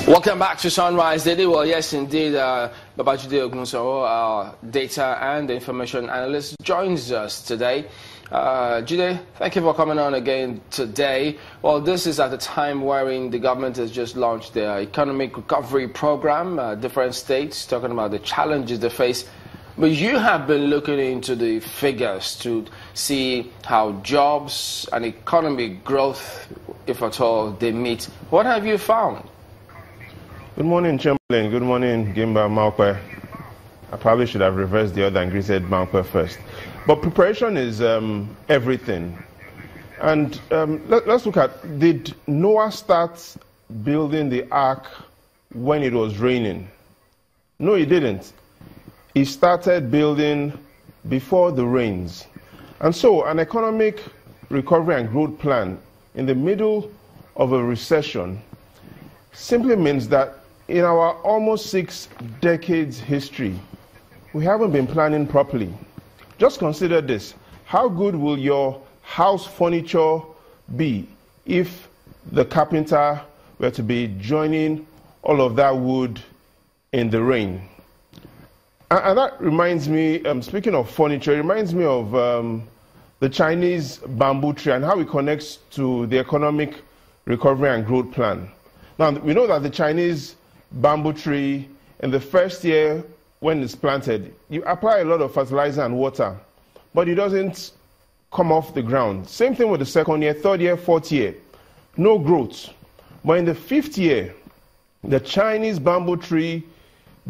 Welcome back to Sunrise Daily. Well, yes, indeed, Babajide Ogunsanwo, our data and information analyst, joins us today. Jide, thank you for coming on again today. Well, this is at a time wherein the government has just launched their economic recovery program, different states talking about the challenges they face. But you have been looking into the figures to see how jobs and economic growth, if at all, they meet. What have you found? Good morning, Chamberlain. Good morning, Gimba Malkwe. I probably should have reversed the order and greeted Malkwe first. But preparation is everything. And let's look at, did Noah start building the ark when it was raining? No, he didn't. He started building before the rains. And so an economic recovery and growth plan in the middle of a recession simply means that in our almost 6 decades history, we haven't been planning properly. Just consider this. How good will your house furniture be if the carpenter were to be joining all of that wood in the rain? And that reminds me, speaking of furniture, it reminds me of the Chinese bamboo tree and how it connects to the economic recovery and growth plan. Now, we know that the Chinese bamboo tree, in the first year when it's planted, you apply a lot of fertilizer and water, but it doesn't come off the ground. Same thing with the second year, third year, fourth year. No growth. But in the 5th year, the Chinese bamboo tree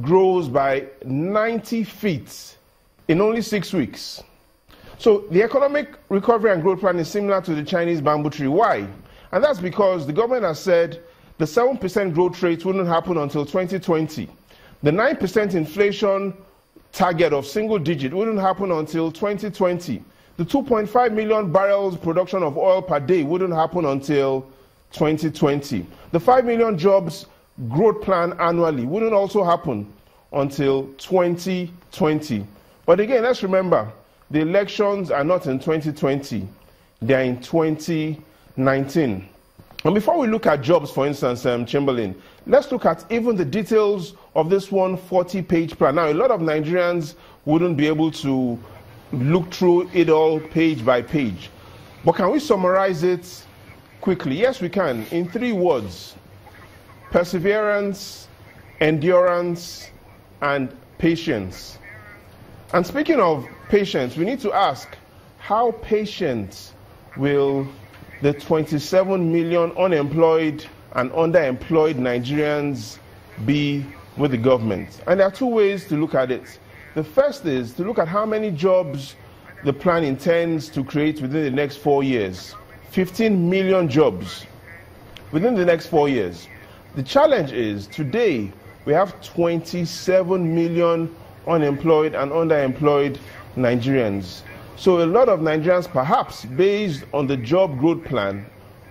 grows by 90 feet in only 6 weeks. So the economic recovery and growth plan is similar to the Chinese bamboo tree. Why? And that's because the government has said the 7% growth rate wouldn't happen until 2020. The 9% inflation target of single digit wouldn't happen until 2020. The 2.5 million barrels production of oil per day wouldn't happen until 2020. The 5 million jobs growth plan annually wouldn't also happen until 2020. But again, let's remember, the elections are not in 2020. They are in 2019. And before we look at jobs, for instance, Chamberlain, let's look at even the details of this 140-page plan. Now, a lot of Nigerians wouldn't be able to look through it all page by page. But can we summarize it quickly? Yes, we can, in 3 words: perseverance, endurance, and patience. And speaking of patience, we need to ask, how patient will the 27 million unemployed and underemployed Nigerians be with the government? And there are 2 ways to look at it. The first is to look at how many jobs the plan intends to create within the next 4 years. 15 million jobs within the next 4 years. The challenge is, today, we have 27 million unemployed and underemployed Nigerians. So a lot of Nigerians, perhaps based on the job growth plan,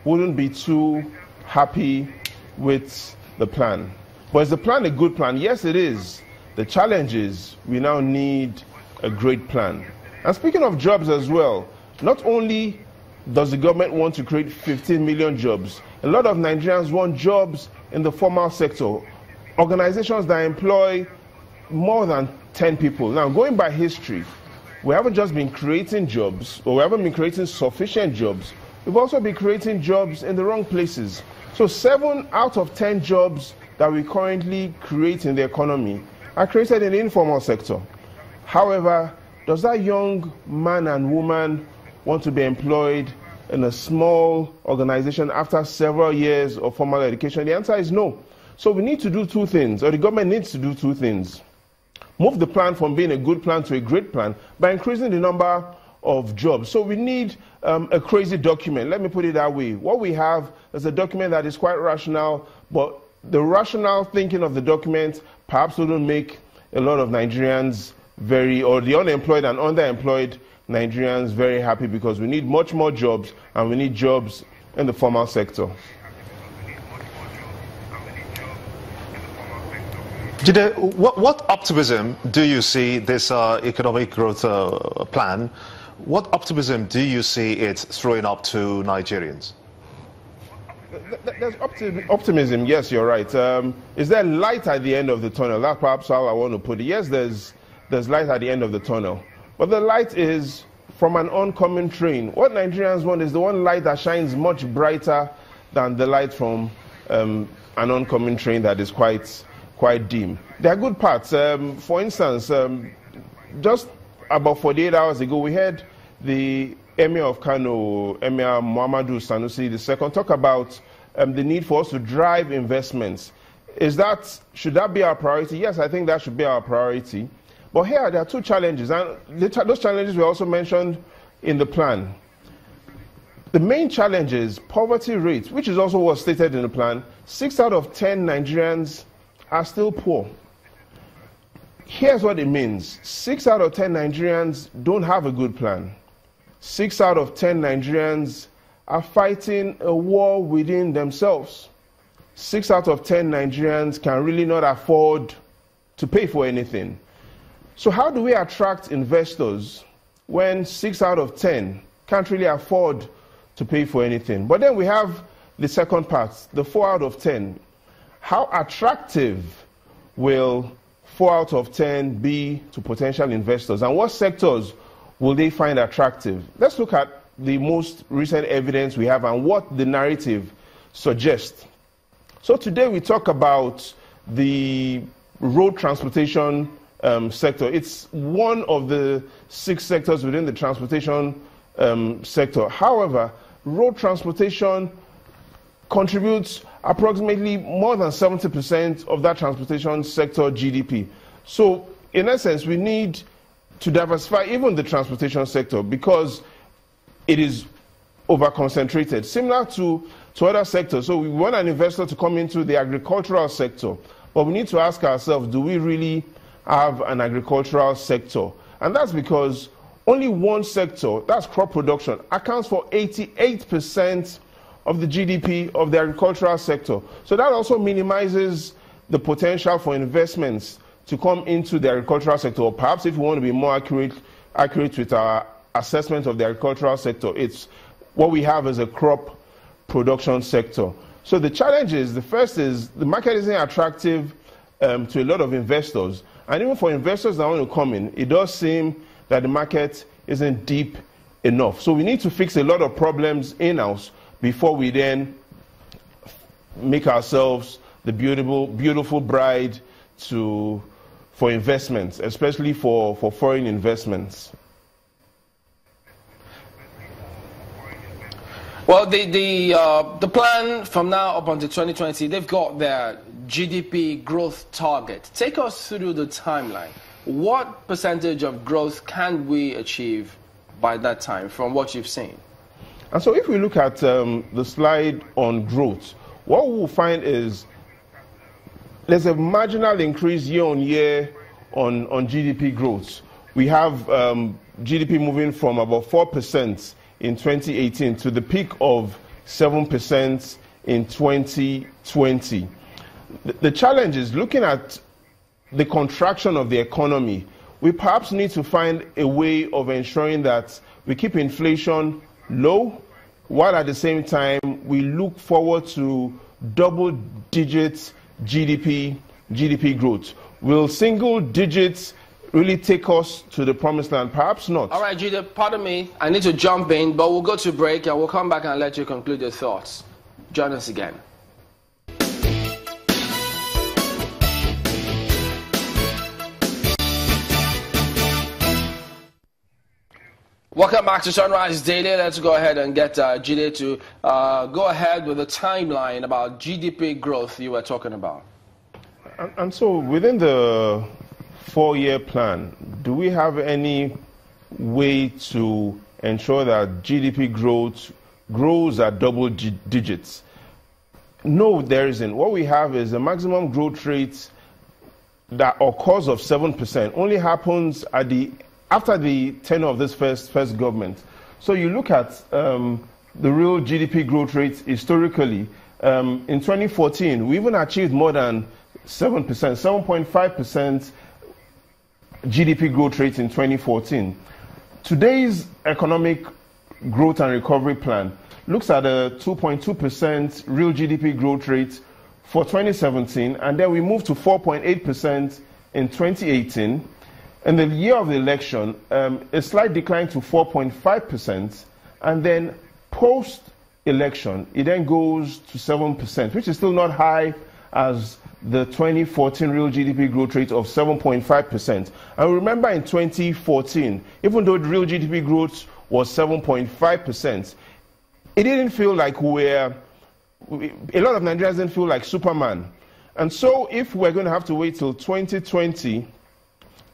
wouldn't be too happy with the plan. But is the plan a good plan? Yes, it is. The challenge is we now need a great plan. And speaking of jobs as well, not only does the government want to create 15 million jobs, a lot of Nigerians want jobs in the formal sector, organizations that employ more than 10 people. Now, going by history, we haven't just been creating jobs, or we haven't been creating sufficient jobs. We've also been creating jobs in the wrong places. So 7 out of 10 jobs that we currently create in the economy are created in the informal sector. However, does that young man and woman want to be employed in a small organization after several years of formal education? The answer is no. So we need to do 2 things, or the government needs to do 2 things. Move the plan from being a good plan to a great plan by increasing the number of jobs. So we need a crazy document. Let me put it that way. What we have is a document that is quite rational, but the rational thinking of the document perhaps wouldn't make a lot of Nigerians or the unemployed and underemployed Nigerians very happy, because we need much more jobs, and we need jobs in the formal sector. Jide, what optimism do you see this economic growth plan? What optimism do you see it throwing up to Nigerians? there's optimism. Yes, you're right. Is there light at the end of the tunnel? That's perhaps how I want to put it. Yes, there's light at the end of the tunnel. But the light is from an oncoming train. What Nigerians want is the one light that shines much brighter than the light from an oncoming train that is quite dim. There are good parts. For instance, just about 48 hours ago, we heard the Emir of Kano, Emir Muhammadu Sanusi II, talk about the need for us to drive investments. Should that be our priority? Yes, I think that should be our priority. But here there are two challenges, and those challenges were also mentioned in the plan. The main challenge is poverty rate, which is also what's stated in the plan. 6 out of 10 Nigerians are still poor. Here's what it means. 6 out of 10 Nigerians don't have a good plan. 6 out of 10 Nigerians are fighting a war within themselves. 6 out of 10 Nigerians can really not afford to pay for anything. So how do we attract investors when 6 out of 10 can't really afford to pay for anything? But then we have the second part, the 4 out of 10. How attractive will 4 out of 10 be to potential investors? And what sectors will they find attractive? Let's look at the most recent evidence we have and what the narrative suggests. So today we talk about the road transportation sector. It's one of the 6 sectors within the transportation sector. However, road transportation contributes approximately more than 70% of that transportation sector GDP. So in essence, we need to diversify even the transportation sector because it is over-concentrated, similar to other sectors. So we want an investor to come into the agricultural sector, but we need to ask ourselves, do we really have an agricultural sector? And that's because only one sector, that's crop production, accounts for 88% of the GDP of the agricultural sector. So that also minimizes the potential for investments to come into the agricultural sector. Or perhaps if we want to be more accurate with our assessment of the agricultural sector, it's what we have as a crop production sector. So the challenge is, the first is the market isn't attractive to a lot of investors. And even for investors that want to come in, it does seem that the market isn't deep enough. So we need to fix a lot of problems in-house before we then make ourselves the beautiful bride for investments, especially for foreign investments. Well, the plan from now up until 2020, they've got their GDP growth target. Take us through the timeline. What percentage of growth can we achieve by that time from what you've seen? And so if we look at the slide on growth, what we'll find is there's a marginal increase year on year on GDP growth. We have GDP moving from about 4% in 2018 to the peak of 7% in 2020. The challenge is looking at the contraction of the economy. We perhaps need to find a way of ensuring that we keep inflation low, while at the same time we look forward to double-digit GDP growth. Will single digits really take us to the promised land? Perhaps not. All right, Jude, pardon me. I need to jump in, but we'll go to break and we'll come back and let you conclude your thoughts. Join us again. Welcome back to Sunrise Daily. Let's go ahead and get Jide to go ahead with the timeline about GDP growth you were talking about. And so within the 4-year plan, do we have any way to ensure that GDP growth grows at double digits? No, there isn't. What we have is a maximum growth rate that occurs of 7% only happens after the tenure of this first government. So you look at the real GDP growth rate historically. In 2014, we even achieved more than 7%, 7.5% GDP growth rate in 2014. Today's economic growth and recovery plan looks at a 2.2% real GDP growth rate for 2017, and then we moved to 4.8% in 2018. In the year of the election, a slight decline to 4.5%, and then post-election, it then goes to 7%, which is still not high as the 2014 real GDP growth rate of 7.5%. And remember in 2014, even though the real GDP growth was 7.5%, it didn't feel like a lot of Nigerians didn't feel like Superman. And so if we're going to have to wait till 2020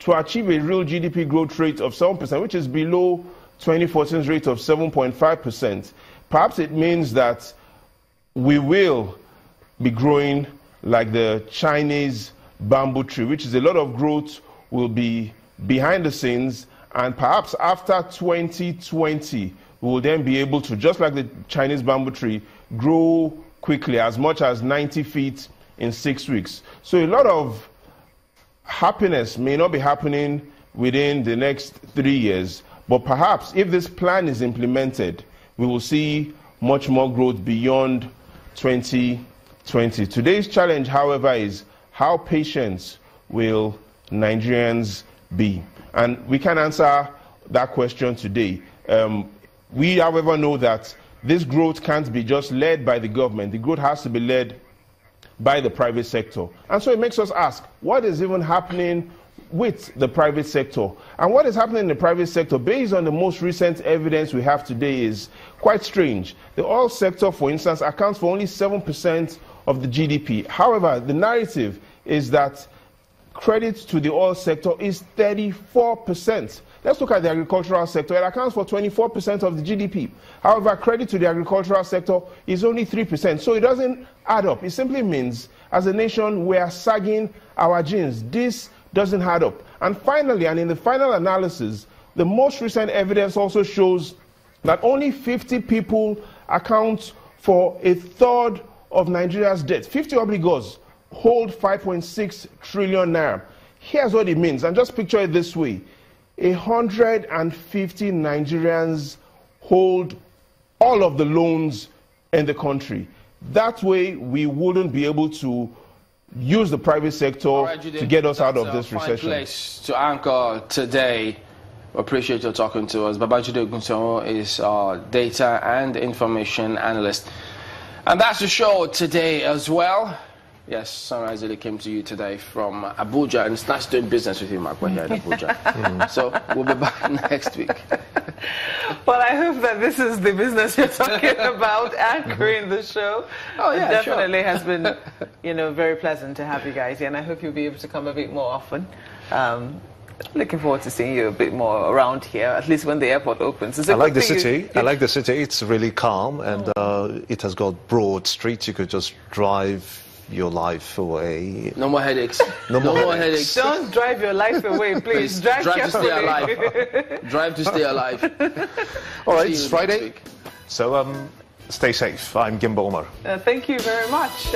to achieve a real GDP growth rate of 7%, which is below 2014's rate of 7.5%, perhaps it means that we will be growing like the Chinese bamboo tree, which is a lot of growth will be behind the scenes, and perhaps after 2020, we will then be able to, just like the Chinese bamboo tree, grow quickly, as much as 90 feet in 6 weeks. So a lot of happiness may not be happening within the next 3 years, but perhaps if this plan is implemented, we will see much more growth beyond 2020. Today's challenge, however, is how patient will Nigerians be? And we can answer that question today. We, however, know that this growth can't be just led by the government. The growth has to be led by the private sector. And so it makes us ask, what is even happening with the private sector? And what is happening in the private sector, based on the most recent evidence we have today, is quite strange. The oil sector, for instance, accounts for only 7% of the GDP. However, the narrative is that credit to the oil sector is 34%. Let's look at the agricultural sector. It accounts for 24% of the GDP. However, credit to the agricultural sector is only 3%. So it doesn't add up. It simply means, as a nation, we are sagging our jeans. This doesn't add up. And finally, and in the final analysis, the most recent evidence also shows that only 50 people account for a third of Nigeria's debt. 50 obligors hold 5.6 trillion naira. Here's what it means, and just picture it this way. 150 Nigerians hold all of the loans in the country. That way, we wouldn't be able to use the private sector to get us out of this recession. Place to anchor today. We appreciate you talking to us. Babajide Ogunsanwo is our data and information analyst. And that's the show today as well. Yes, Sunrise really came to you today from Abuja, and it's nice doing business with you, Mark. We're here in Abuja. So we'll be back next week. Well, I hope that this is the business you're talking about, anchoring the show. Oh, yeah, it definitely has been, very pleasant to have you guys here, and I hope you'll be able to come a bit more often. Looking forward to seeing you a bit more around here, at least when the airport opens. I like the city. I like the city. It's really calm, and it has got broad streets. You could just drive your life away. No more headaches. No more headaches. Don't drive your life away, please. Drive to stay alive. Drive to stay alive. All right, it's Friday. So stay safe. I'm Gimba Omar. Thank you very much.